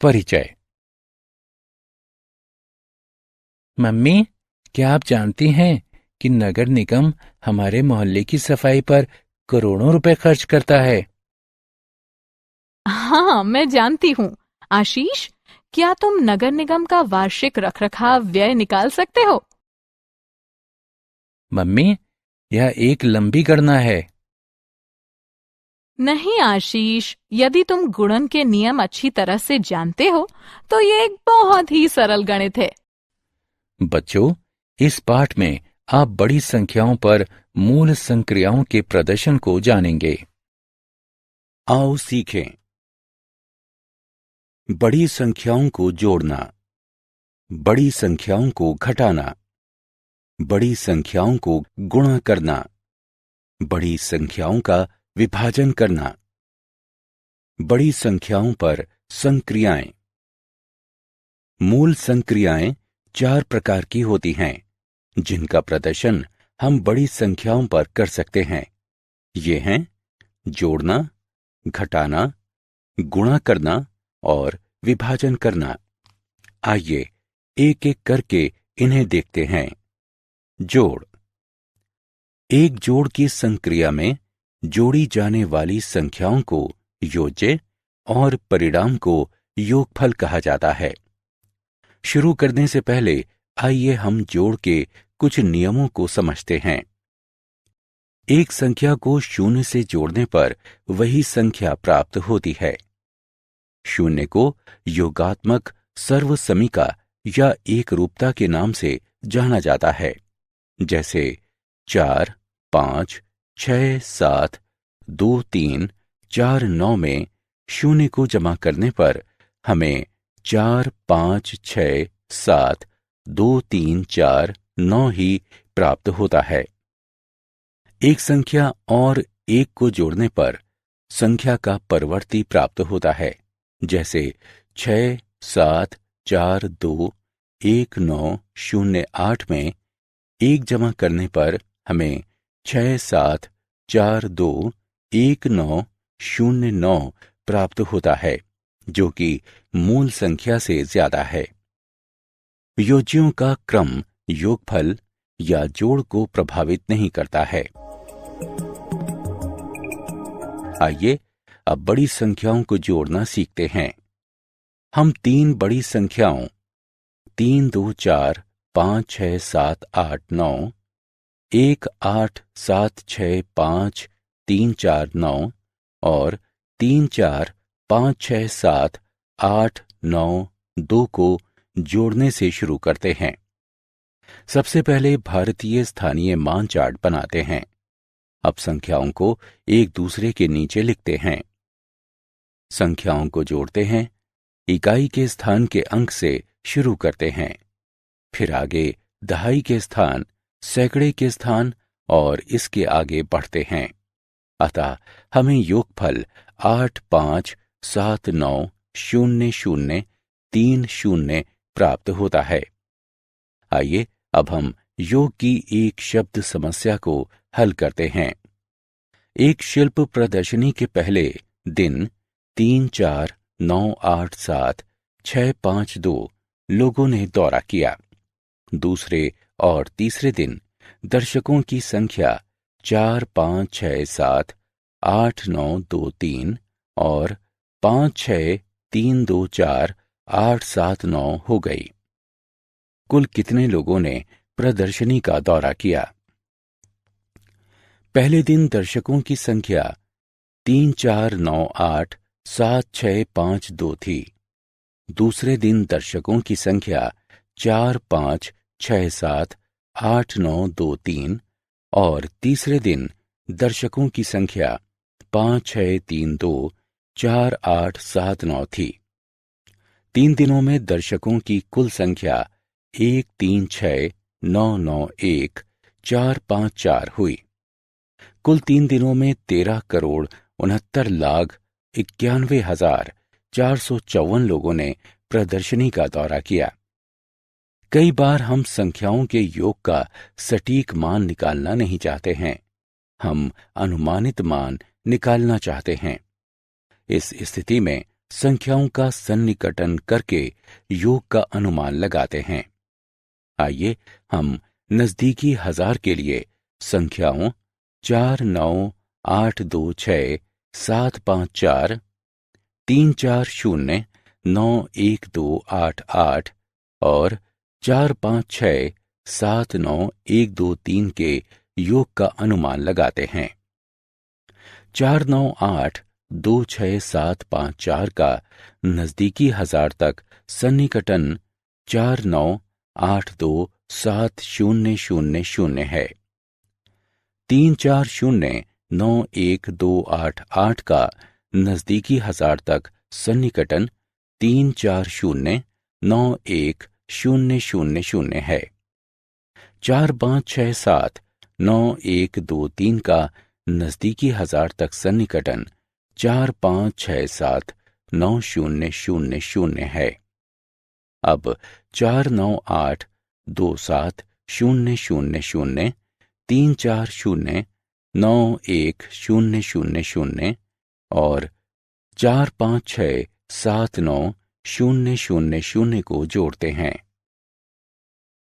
परिचय। मम्मी, क्या आप जानती हैं कि नगर निगम हमारे मोहल्ले की सफाई पर करोड़ों रुपए खर्च करता है। हाँ, मैं जानती हूँ। आशीष, क्या तुम नगर निगम का वार्षिक रखरखाव व्यय निकाल सकते हो? मम्मी, यह एक लंबी गणना है। नहीं आशीष, यदि तुम गुणन के नियम अच्छी तरह से जानते हो, तो ये एक बहुत ही सरल गणित है। बच्चों, इस पाठ में आप बड़ी संख्याओं पर मूल संक्रियाओं के प्रदर्शन को जानेंगे। आओ सीखें। बड़ी संख्याओं को जोड़ना, बड़ी संख्याओं को घटाना, बड़ी संख्याओं को गुणा करना, बड़ी संख्याओं का विभाजन करना, बड़ी संख्याओं पर संक्रियाएं। मूल संक्रियाएं 4 प्रकार की होती हैं, जिनका प्रदर्शन हम बड़ी संख्याओं पर कर सकते हैं। ये हैं जोड़ना, घटाना, गुणा करना और विभाजन करना। आइए एक एक करके इन्हें देखते हैं। जोड़। एक जोड़ की संक्रिया में जोड़ी जाने वाली संख्याओं को योज्य और परिणाम को योगफल कहा जाता है। शुरू करने से पहले आइए हम जोड़ के कुछ नियमों को समझते हैं। एक संख्या को शून्य से जोड़ने पर वही संख्या प्राप्त होती है। शून्य को योगात्मक सर्वसमीका या एक रूपता के नाम से जाना जाता है, जैसे 4, 5, 6, 7, 2, 3, 4, 9 में शून्य को जमा करने पर हमें 4, 5, 6, 7, 2, 3, 4, 9 ही प्राप्त होता है। एक संख्या और एक को जोड़ने पर संख्या का परवर्ती प्राप्त होता है, जैसे 6, 7, 4, 2, 1, 9, 0, 8 में एक जमा करने पर हमें 6, 7, 4, 2, 1, 9, 0, 9 प्राप्त होता है, जो कि मूल संख्या से ज्यादा है। योज्यों का क्रम योगफल या जोड़ को प्रभावित नहीं करता है। आइए अब बड़ी संख्याओं को जोड़ना सीखते हैं। हम 3 बड़ी संख्याओं 3, 2, 4, 5, 6, 7, 8, 9, 1, 8, 7, 6, 5, 3, 4, 9 और 3, 4, 5, 6, 7, 8, 9, 2 को जोड़ने से शुरू करते हैं। सबसे पहले भारतीय स्थानीय मान चार्ट बनाते हैं। अब संख्याओं को एक दूसरे के नीचे लिखते हैं। संख्याओं को जोड़ते हैं, इकाई के स्थान के अंक से शुरू करते हैं, फिर आगे दहाई के स्थान, सैकड़े के स्थान और इसके आगे बढ़ते हैं। अतः हमें योगफल 8, 5, 7, 9, 0, 0, 3, 0 प्राप्त होता है। आइए अब हम योग की एक शब्द समस्या को हल करते हैं। एक शिल्प प्रदर्शनी के पहले दिन 3, 4, 9, 8, 7, 6, 5, 2 लोगों ने दौरा किया। दूसरे और तीसरे दिन दर्शकों की संख्या 4, 5, 6, 7, 8, 9, 2, 3 और 5, 6, 3, 2, 4, 8, 7, 9 हो गई। कुल कितने लोगों ने प्रदर्शनी का दौरा किया? पहले दिन दर्शकों की संख्या 3, 4, 9, 8, 7, 6, 5, 2 थी। दूसरे दिन दर्शकों की संख्या 4, 5, 6, 7, 8, 9, 2, 3 और तीसरे दिन दर्शकों की संख्या 5, 6, 3, 2, 4, 8, 7, 9 थी। 3 दिनों में दर्शकों की कुल संख्या 1, 3, 6, 9, 9, 1, 4, 5, 4 हुई। कुल 3 दिनों में 13,69,91,454 लोगों ने प्रदर्शनी का दौरा किया। कई बार हम संख्याओं के योग का सटीक मान निकालना नहीं चाहते हैं, हम अनुमानित मान निकालना चाहते हैं। इस स्थिति में संख्याओं का सन्निकटन करके योग का अनुमान लगाते हैं। आइए हम नजदीकी हजार के लिए संख्याओं 49826754 3409128 और 456792123 के योग का अनुमान लगाते हैं। 49826754 का नजदीकी हजार तक सन्निकटन 49827000 है। 3409128 का नजदीकी हजार तक सन्निकटन 340910000 है। 456792123 का नजदीकी हजार तक सन्निकटन 456790000 है। अब 498270000 340910000 और 456790000 को जोड़ते हैं।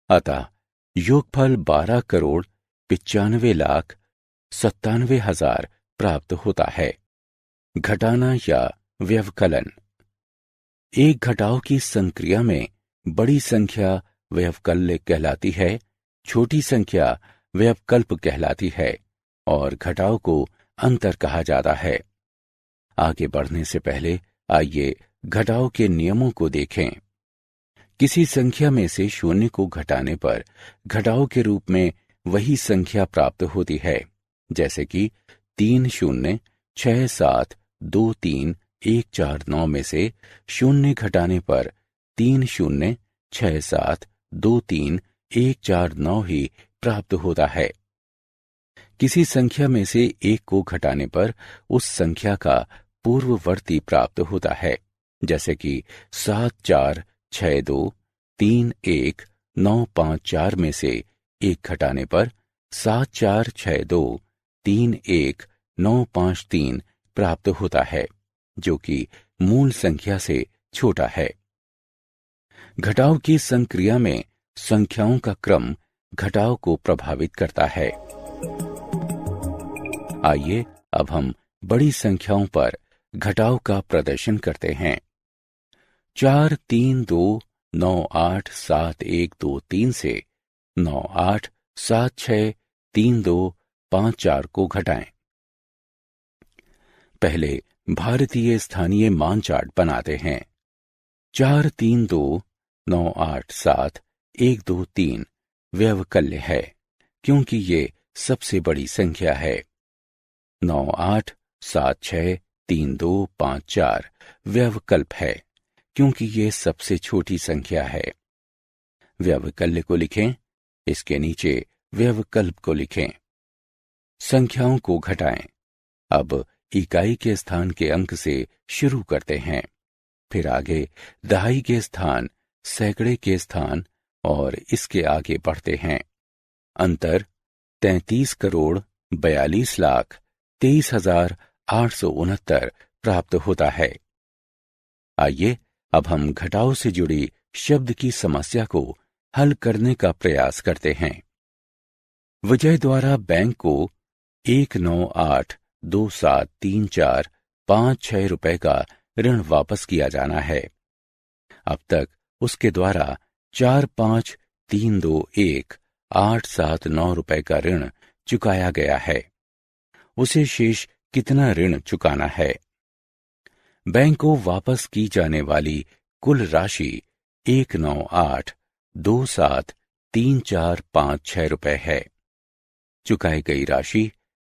अतः योगफल 12,95,97,000 प्राप्त होता है। घटाना या व्यवकलन। एक घटाव की संक्रिया में बड़ी संख्या व्यवकल्य कहलाती है, छोटी संख्या व्यवकल्प कहलाती है और घटाव को अंतर कहा जाता है। आगे बढ़ने से पहले आइए घटाव के नियमों को देखें। किसी संख्या में से शून्य को घटाने पर घटाव के रूप में वही संख्या प्राप्त होती है, जैसे कि 306723 में से शून्य घटाने पर 306723 ही प्राप्त होता है। किसी संख्या में से एक को घटाने पर उस संख्या का पूर्ववर्ती प्राप्त होता है, जैसे कि 74623195 में से एक घटाने पर 74623195 प्राप्त होता है, जो कि मूल संख्या से छोटा है। घटाव की संक्रिया में संख्याओं का क्रम घटाव को प्रभावित करता है। आइए अब हम बड़ी संख्याओं पर घटाव का प्रदर्शन करते हैं। 432987123 से 98763254 को घटाएं। पहले भारतीय स्थानीय मान चार्ट बनाते हैं। 432987 व्यवकल्य है, क्योंकि ये सबसे बड़ी संख्या है। 98763254 व्यवकल्प है, क्योंकि ये सबसे छोटी संख्या है। व्यवकल्य को लिखें, इसके नीचे व्यवकल्प को लिखें। संख्याओं को घटाएं। अब इकाई के स्थान के अंक से शुरू करते हैं, फिर आगे दहाई के स्थान, सैकड़े के स्थान और इसके आगे बढ़ते हैं। अंतर 33,42,23,869 प्राप्त होता है। आइए अब हम घटाव से जुड़ी शब्द की समस्या को हल करने का प्रयास करते हैं। विजय द्वारा बैंक को 198273456 रुपए का ऋण वापस किया जाना है। अब तक उसके द्वारा 45321,879 रुपए का ऋण चुकाया गया है। उसे शेष कितना ऋण चुकाना है? बैंक को वापस की जाने वाली कुल राशि 198273456 रुपए है। चुकाई गई राशि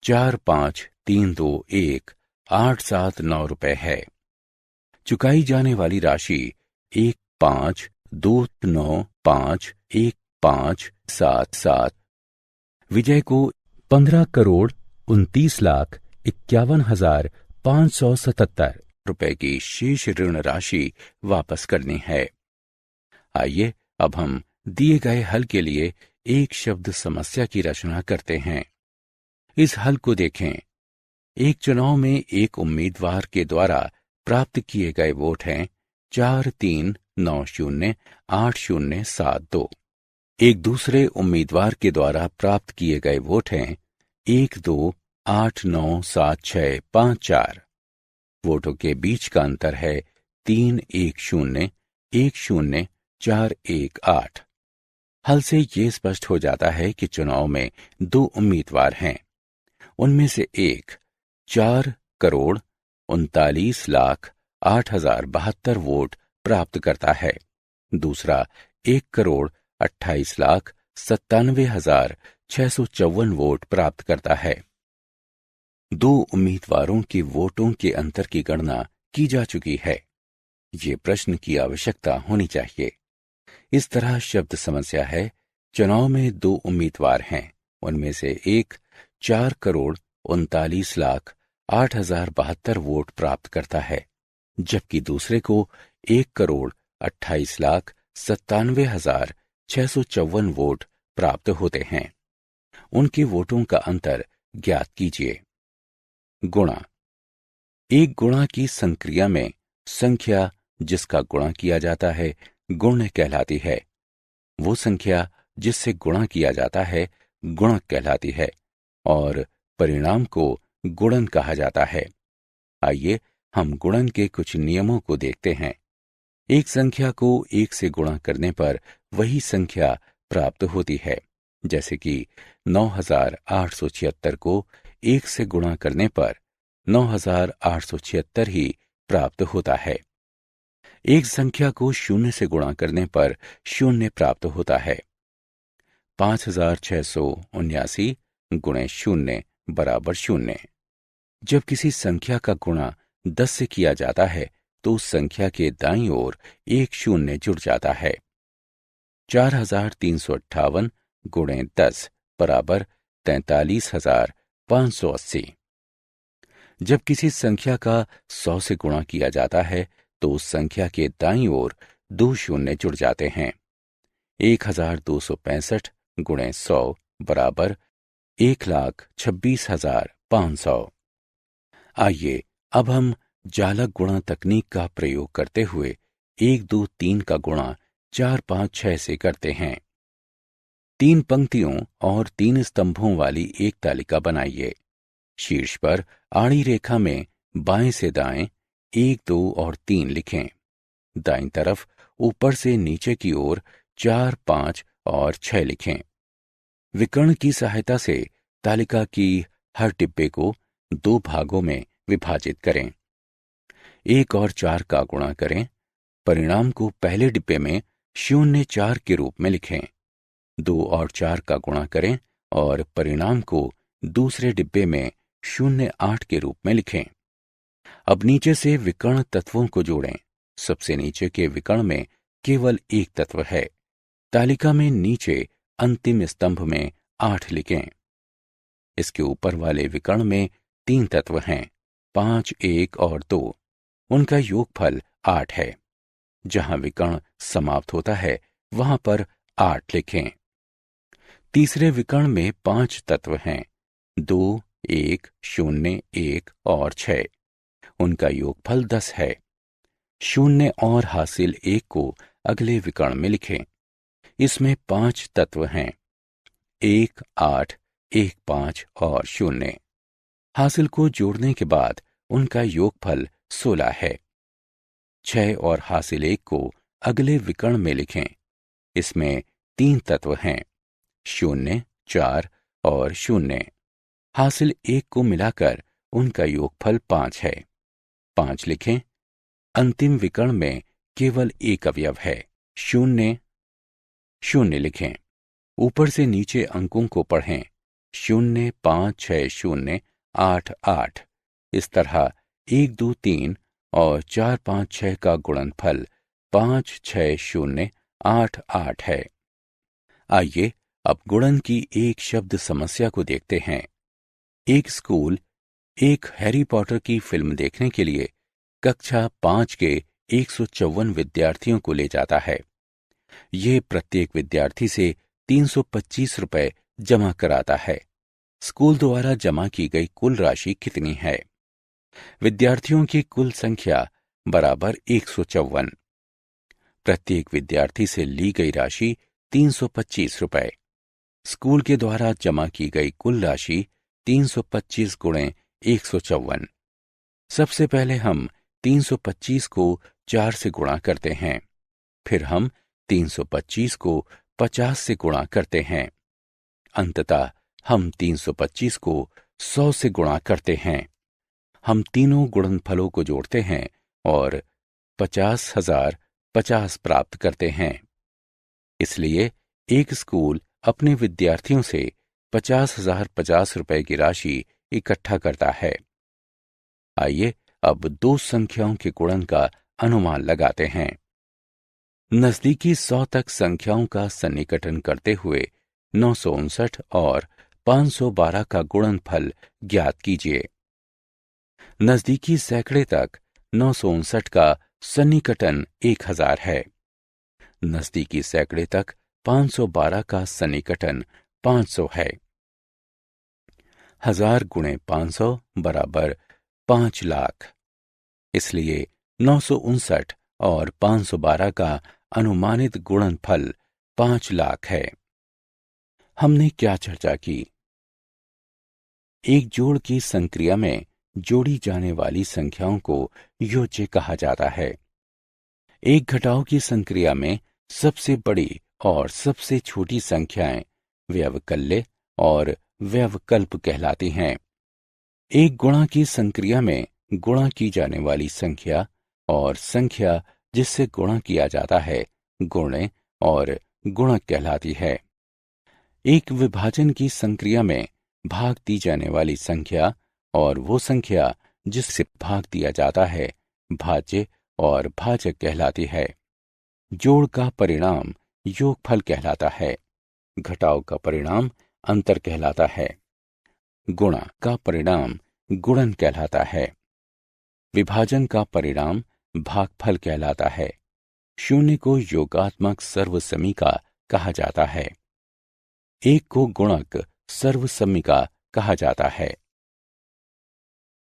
45321,879 रुपए है। चुकाई जाने वाली राशि 152951577। विजय को 15,29,51,577 रुपए की शेष ऋण राशि वापस करनी है। आइए अब हम दिए गए हल के लिए एक शब्द समस्या की रचना करते हैं। इस हल को देखें। एक चुनाव में एक उम्मीदवार के द्वारा प्राप्त किए गए वोट हैं 43908072। एक दूसरे उम्मीदवार के द्वारा प्राप्त किए गए वोट हैं 12897654। वोटों के बीच का अंतर है 31010418। हल से ये स्पष्ट हो जाता है कि चुनाव में दो उम्मीदवार हैं। उनमें से एक 4,39,08,072 वोट प्राप्त करता है, दूसरा 1,28,97,654 वोट प्राप्त करता है। दो उम्मीदवारों के वोटों के अंतर की गणना की जा चुकी है। ये प्रश्न की आवश्यकता होनी चाहिए। इस तरह शब्द समस्या है, चुनाव में दो उम्मीदवार हैं, उनमें से एक 4,39,08,072 वोट प्राप्त करता है, जबकि दूसरे को 1,28,97,654 वोट प्राप्त होते हैं। उनके वोटों का अंतर ज्ञात कीजिए। गुणा। एक गुणा की संक्रिया में संख्या जिसका गुणा किया जाता है गुण्य कहलाती है। वो संख्या जिससे गुणा किया जाता है गुणक कहलाती है और परिणाम को गुणन कहा जाता है। आइए हम गुणन के कुछ नियमों को देखते हैं। एक संख्या को एक से गुणा करने पर वही संख्या प्राप्त होती है, जैसे कि 9,876 को एक से गुणा करने पर 9,876 ही प्राप्त होता है। एक संख्या को शून्य से गुणा करने पर शून्य प्राप्त होता है। 5,679 गुणे शून्य बराबर शून्य। जब किसी संख्या का गुणा 10 से किया जाता है तो उस संख्या के दाईं ओर एक शून्य जुड़ जाता है। 4,358 गुणे 10 बराबर 43,580। जब किसी संख्या का 100 से गुणा किया जाता है तो उस संख्या के दाईं ओर दो शून्य जुड़ जाते हैं। 1,265 गुणे 100 बराबर 1,26,500। आइए अब हम जालक गुणा तकनीक का प्रयोग करते हुए 1, 2, 3 का गुणा 4, 5, 6 से करते हैं। 3 पंक्तियों और 3 स्तंभों वाली एक तालिका बनाइए। शीर्ष पर आड़ी रेखा में बाएं से दाएं 1, 2 और 3 लिखें। दाईं तरफ ऊपर से नीचे की ओर 4, 5 और 6 लिखें। विकर्ण की सहायता से तालिका की हर डिब्बे को 2 भागों में विभाजित करें। 1 और 4 का गुणा करें। परिणाम को पहले डिब्बे में 0,4 के रूप में लिखें। 2 और 4 का गुणा करें और परिणाम को दूसरे डिब्बे में 0,8 के रूप में लिखें। अब नीचे से विकर्ण तत्वों को जोड़ें। सबसे नीचे के विकर्ण में केवल एक तत्व है। तालिका में नीचे अंतिम स्तंभ में 8 लिखें। इसके ऊपर वाले विकर्ण में 3 तत्व हैं, 5, 1 और 2। उनका योगफल 8 है। जहां विकर्ण समाप्त होता है वहां पर 8 लिखें। तीसरे विकर्ण में 5 तत्व हैं, 2, 1, 0, 1 और 6। उनका योगफल 10 है। 0 और हासिल 1 को अगले विकर्ण में लिखें। इसमें 5 तत्व हैं, 1, 8, 1, 5 और 0। हासिल को जोड़ने के बाद उनका योगफल 16 है। 6 और हासिल 1 को अगले विकर्ण में लिखें। इसमें 3 तत्व हैं, 0, 4 और 0। हासिल 1 को मिलाकर उनका योगफल 5 है। 5 लिखें। अंतिम विकर्ण में केवल एक अवयव है, 0, 0 लिखें। ऊपर से नीचे अंकों को पढ़ें। 0, 5, 6, 0, 8, 8। इस तरह 1, 2, 3 और 4, 5, 6 का गुणनफल 5, 6, 0, 8, 8 है। आइए अब गुणन की एक शब्द समस्या को देखते हैं। एक स्कूल एक हैरी पॉटर की फिल्म देखने के लिए कक्षा 5 के 154 विद्यार्थियों को ले जाता है। ये प्रत्येक विद्यार्थी से 325 रुपए जमा कराता है। स्कूल द्वारा जमा की गई कुल राशि कितनी है? विद्यार्थियों की कुल संख्या बराबर 154। प्रत्येक विद्यार्थी से ली गई राशि 325 रुपए। स्कूल के द्वारा जमा की गई कुल राशि 325 गुणे 154। सबसे पहले हम 325 को 4 से गुणा करते हैं, फिर हम 325 को 50 से गुणा करते हैं, अंततः हम 325 को 100 से गुणा करते हैं। हम तीनों गुणनफलों को जोड़ते हैं और 50,050 प्राप्त करते हैं। इसलिए एक स्कूल अपने विद्यार्थियों से 50,050 रुपए की राशि इकट्ठा करता है। आइए अब दो संख्याओं के गुणन का अनुमान लगाते हैं। नजदीकी 100 तक संख्याओं का सन्निकटन करते हुए 959 और 512 का गुणनफल ज्ञात कीजिए। नजदीकी सैकड़े तक 959 का सन्निकटन 1000 है। नजदीकी सैकड़े तक 512 का सन्निकटन 500 है। 1000 गुणे 500 बराबर 5 लाख। इसलिए 959 और 512 का अनुमानित गुणनफल 5 लाख है। हमने क्या चर्चा की? एक जोड़ की संक्रिया में जोड़ी जाने वाली संख्याओं को योज्य कहा जाता है। एक घटाव की संक्रिया में सबसे बड़ी और सबसे छोटी संख्याएं व्यवकल्य और व्यवकल्प कहलाती हैं। एक गुणा की संक्रिया में गुणा की जाने वाली संख्या और संख्या जिससे गुणा किया जाता है गुण्य और गुणक कहलाती है। एक विभाजन की संक्रिया में भाग दी जाने वाली संख्या और वो संख्या जिससे भाग दिया जाता है भाज्य और भाजक कहलाती है। जोड़ का परिणाम योगफल कहलाता है। घटाव का परिणाम अंतर कहलाता है। गुणा का परिणाम गुणन कहलाता है। विभाजन का परिणाम भागफल कहलाता है। शून्य को योगात्मक सर्वसमीका कहा जाता है। एक को गुणक सर्वसमीका कहा जाता है।